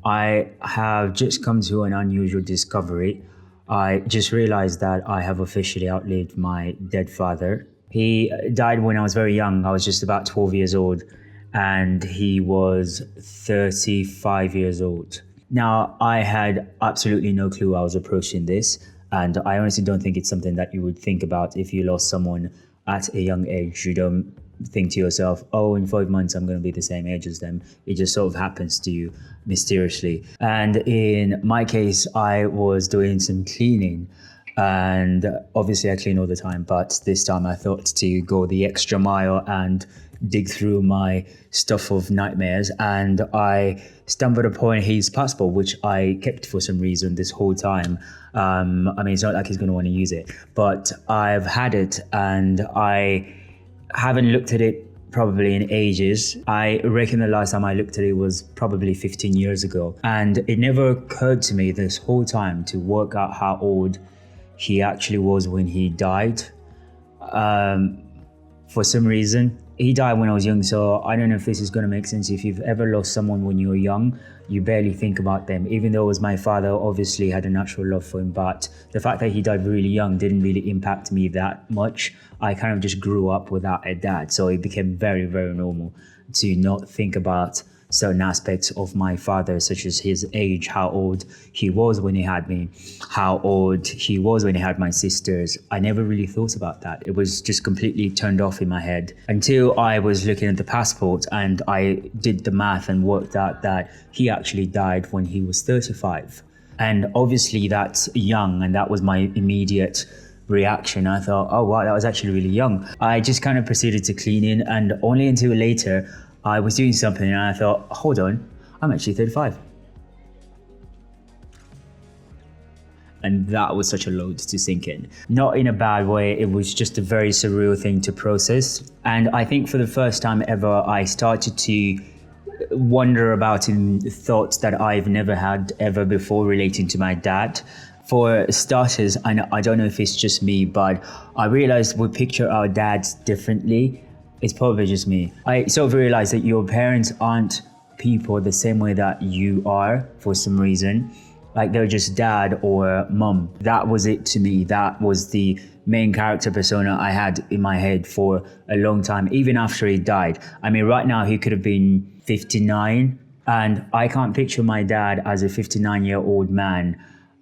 I have just come to an unusual discovery. I just realized that I have officially outlived my dead father. He died when I was very young. I was just about 12 years old, and he was 35 years old. Now, I had absolutely no clue I was approaching this, and I honestly don't think it's something that you would think about if you lost someone at a young age. You don't think to yourself, oh, in 5 months I'm going to be the same age as them. It just sort of happens to you mysteriously. And in my case, I was doing some cleaning, and obviously I clean all the time, but this time I thought to go the extra mile and dig through my stuff of nightmares, and I stumbled upon his passport, which I kept for some reason this whole time. I mean, it's not like he's going to want to use it, but I've had it, and I haven't looked at it probably in ages. I reckon the last time I looked at it was probably 15 years ago. And it never occurred to me this whole time to work out how old he actually was when he died. For some reason, he died when I was young, so I don't know if this is going to make sense. If you've ever lost someone when you were young, you barely think about them. Even though it was my father, obviously had a natural love for him, but the fact that he died really young didn't really impact me that much. I kind of just grew up without a dad, so it became very, very normal to not think about certain aspects of my father, such as his age, how old he was when he had me, how old he was when he had my sisters. I never really thought about that. It was just completely turned off in my head until I was looking at the passport, and I did the math and worked out that he actually died when he was 35. And obviously that's young, and that was my immediate reaction. I thought, oh wow, that was actually really young. I just kind of proceeded to clean in, and only until later I was doing something and I thought, hold on, I'm actually 35. And that was such a load to sink in. Not in a bad way, it was just a very surreal thing to process. And I think for the first time ever, I started to wonder about thoughts that I've never had ever before relating to my dad. For starters, and I don't know if it's just me, but I realized we picture our dads differently. It's probably just me. I sort of realized that your parents aren't people the same way that you are for some reason. Like they're just dad or mum. That was it to me. That was the main character persona I had in my head for a long time, even after he died. I mean, right now he could have been 59, and I can't picture my dad as a 59-year-old man.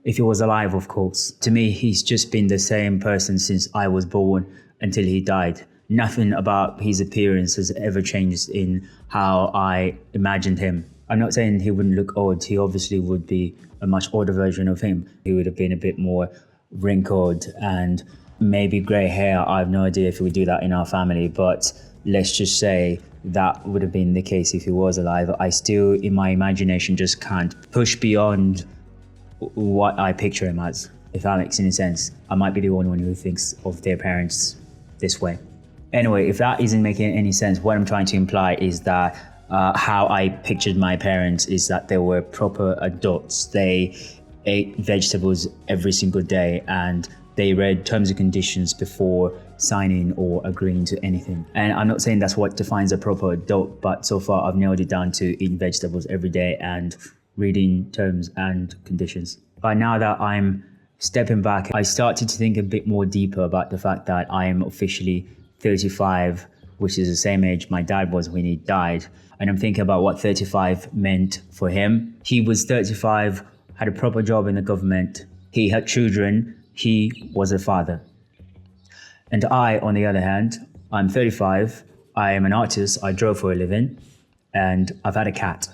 If he was alive, of course. To me, he's just been the same person since I was born until he died. Nothing about his appearance has ever changed in how I imagined him. I'm not saying he wouldn't look old. He obviously would be a much older version of him. He would have been a bit more wrinkled and maybe grey hair. I have no idea if we would do that in our family, but let's just say that would have been the case if he was alive. I still, in my imagination, just can't push beyond what I picture him as, if that makes any sense. I might be the only one who thinks of their parents this way. Anyway, if that isn't making any sense, what I'm trying to imply is that how I pictured my parents is that they were proper adults. They ate vegetables every single day, and they read terms and conditions before signing or agreeing to anything. And I'm not saying that's what defines a proper adult, but so far I've nailed it down to eating vegetables every day and reading terms and conditions. But now that I'm stepping back, I started to think a bit more deeper about the fact that I am officially 35, which is the same age my dad was when he died. And I'm thinking about what 35 meant for him. He was 35, had a proper job in the government. He had children. He was a father. And I, on the other hand, I'm 35. I am an artist. I draw for a living. And I've had a cat.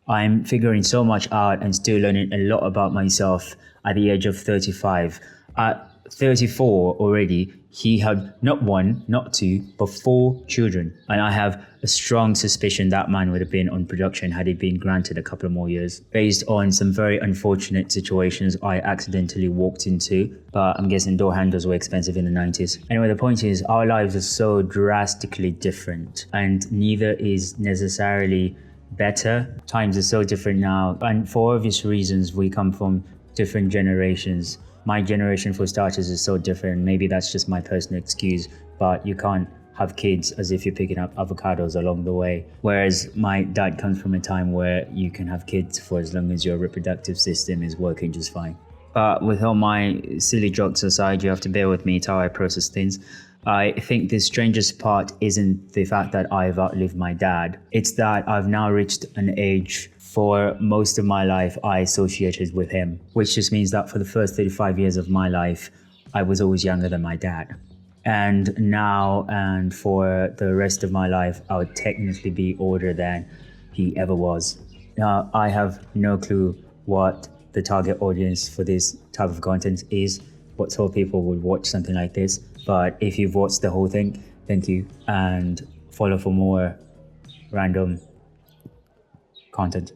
I'm figuring so much out and still learning a lot about myself at the age of 35. At 34 already, he had not one, not two, but 4 children. And I have a strong suspicion that man would have been on production had he been granted a couple of more years, based on some very unfortunate situations I accidentally walked into. But I'm guessing door handles were expensive in the 90s. Anyway, the point is, our lives are so drastically different, and neither is necessarily better. Times are so different now, and for obvious reasons, we come from different generations. My generation, for starters, is so different. Maybe that's just my personal excuse, but you can't have kids as if you're picking up avocados along the way. Whereas my dad comes from a time where you can have kids for as long as your reproductive system is working just fine. But with all my silly jokes aside, you have to bear with me, it's how I process things. I think the strangest part isn't the fact that I've outlived my dad. It's that I've now reached an age for most of my life I associated with him, which just means that for the first 35 years of my life, I was always younger than my dad. And now and for the rest of my life, I would technically be older than he ever was. Now, I have no clue what the target audience for this type of content is, what sort of people would watch something like this. But if you've watched the whole thing, thank you, and follow for more random content.